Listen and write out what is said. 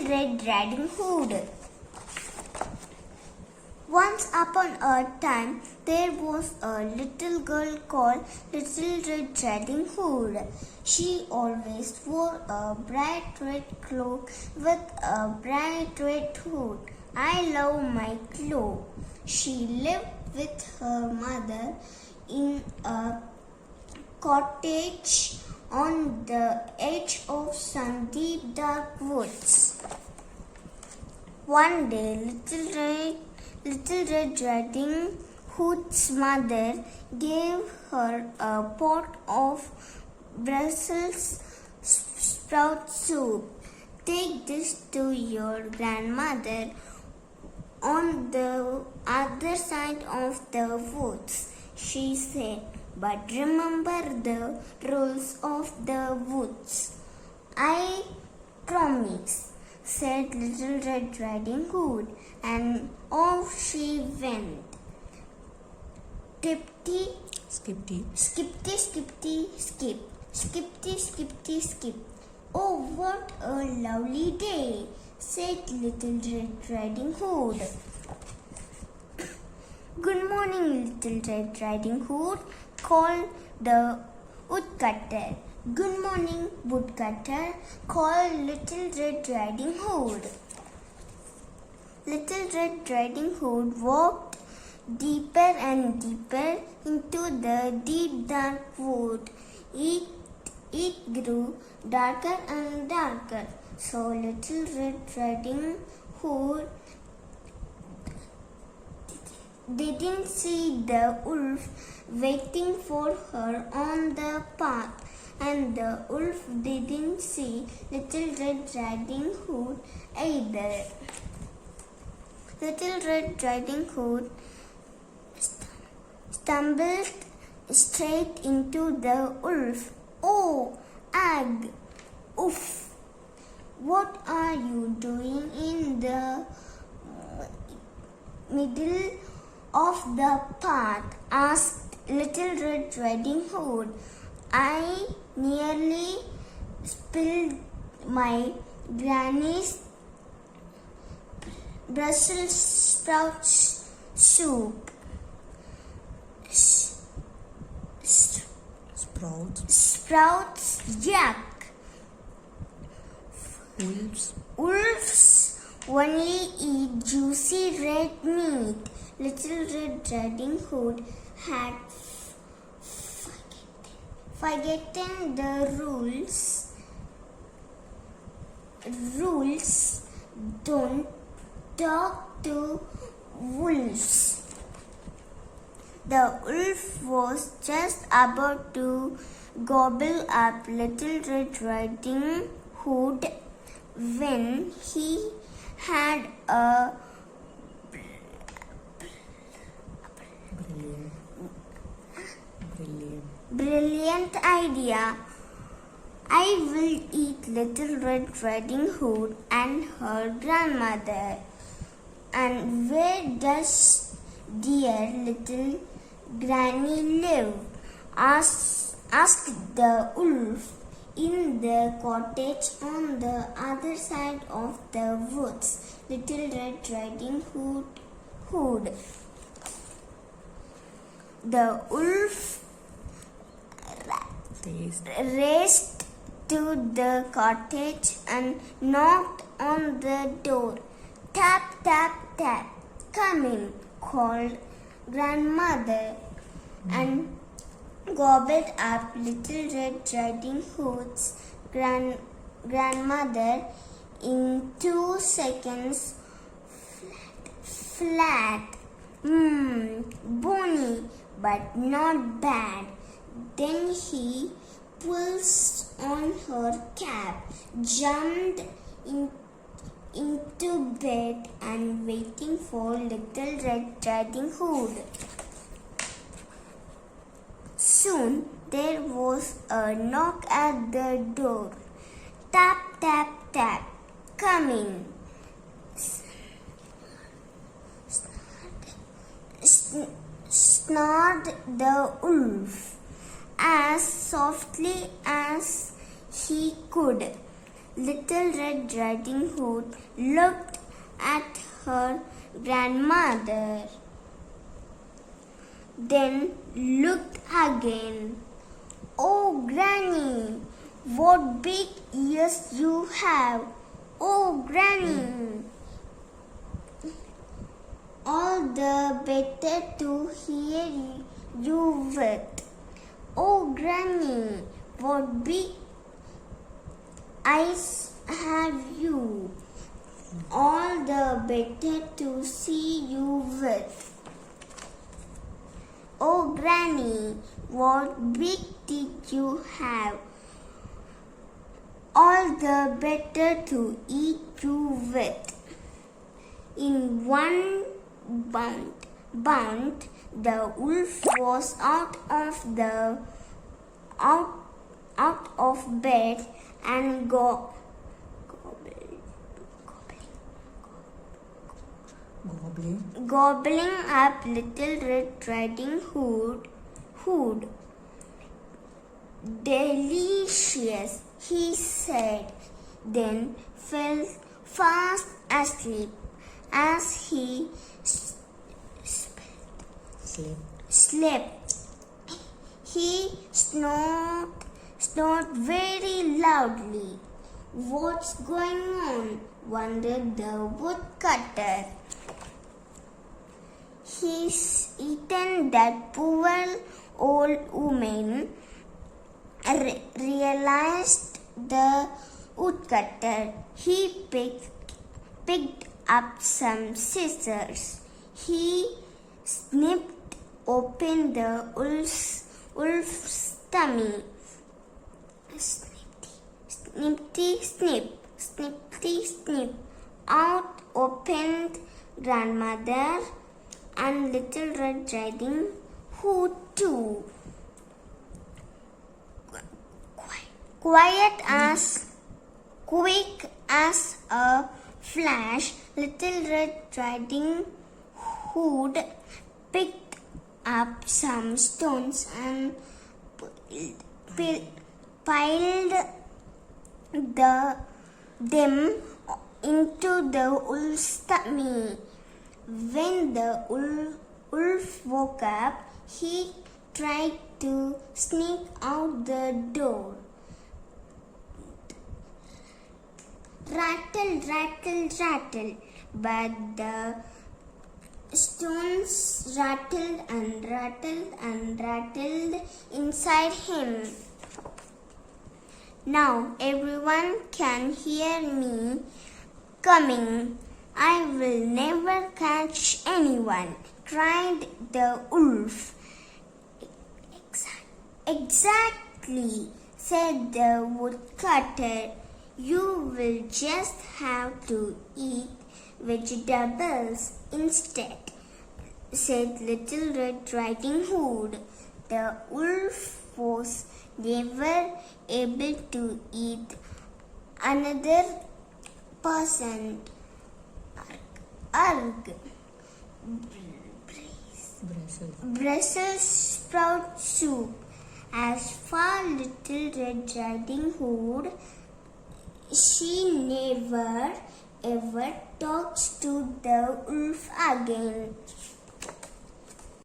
Red Riding Hood. Once upon a time, there was a little girl called Little Red Riding Hood. She always wore a bright red cloak with a bright red hood. I love my cloak. She lived with her mother in a cottage on the edge of some deep dark woods. One day, Little Red Riding Hood's mother gave her a pot of Brussels sprout soup. Take this to your grandmother on the other side of the woods, she said. But remember the rules of the woods. I promise, said Little Red Riding Hood, and off she went. Skipty, Skipty, skippity, skippity, skip. Skippity, skippity, skip. Oh, what a lovely day, said Little Red Riding Hood. Good morning, Little Red Riding Hood, called the woodcutter. Good morning, woodcutter, called Little Red Riding Hood. Little Red Riding Hood walked deeper and deeper into the deep dark wood. It grew darker and darker. So Little Red Riding Hood didn't see the wolf waiting for her on the path, and the wolf didn't see Little Red Riding Hood either. Little Red Riding Hood stumbled straight into the wolf. Oh, ag, oof! What are you doing in the middle of the path? Asked Little Red Riding Hood. I nearly spilled my granny's Brussels sprouts soup. Sprouts, yuck. Wolves only eat juicy red meat. Little Red Riding Hood had forgotten the rules. Rules don't talk to wolves. The wolf was just about to gobble up Little Red Riding Hood when he had a brilliant idea. I will eat Little Red Riding Hood and her grandmother. And where does dear little Granny live? Asked the wolf. In the cottage on the other side of the woods, Little Red Riding Hood. The wolf raced to the cottage and knocked on the door. Tap, tap, tap. Come in, called grandmother, and gobbled up Little Red Riding Hood's grandmother in 2 seconds flat. Bony, but not bad. Then he pulls on her cap, jumped into bed and waiting for Little Red Riding Hood. Soon there was a knock at the door. Tap, tap, tap. Come in. Snarled the wolf as softly as he could. Little Red Riding Hood looked at her grandmother, then looked again. "Oh, Granny, what big ears you have! Oh, Granny! All the better to hear you with. Oh, Granny, what big eyes have you! All the better to see you with. Oh, Granny, what big teeth you have! All the better to eat you with." In one bound, the wolf was out of bed and gobbling up Little Red Riding Hood. "Delicious," he said, then fell fast asleep. As he slept, he snored very loudly. "What's going on?" wondered the woodcutter. "He's eaten that poor old woman," realized the woodcutter. He picked up some scissors. He snipped open the wolf's tummy. Snippity snip. Out opened grandmother and Little Red Riding Hood too. Quick as a flash, Little Red Riding Hood picked up some stones and piled them into the wolf's tummy. When the wolf woke up, he tried to sneak out the door. Rattle, rattle, rattle, but the stones rattled and rattled and rattled inside him. "Now everyone can hear me coming. I will never catch anyone," cried the wolf. "Exactly," said the woodcutter. "You will just have to eat vegetables instead," said Little Red Riding Hood. The wolf was never able to eat another person. Arg! Brussels sprout soup. As for Little Red Riding Hood, she never ever talks to the wolf again.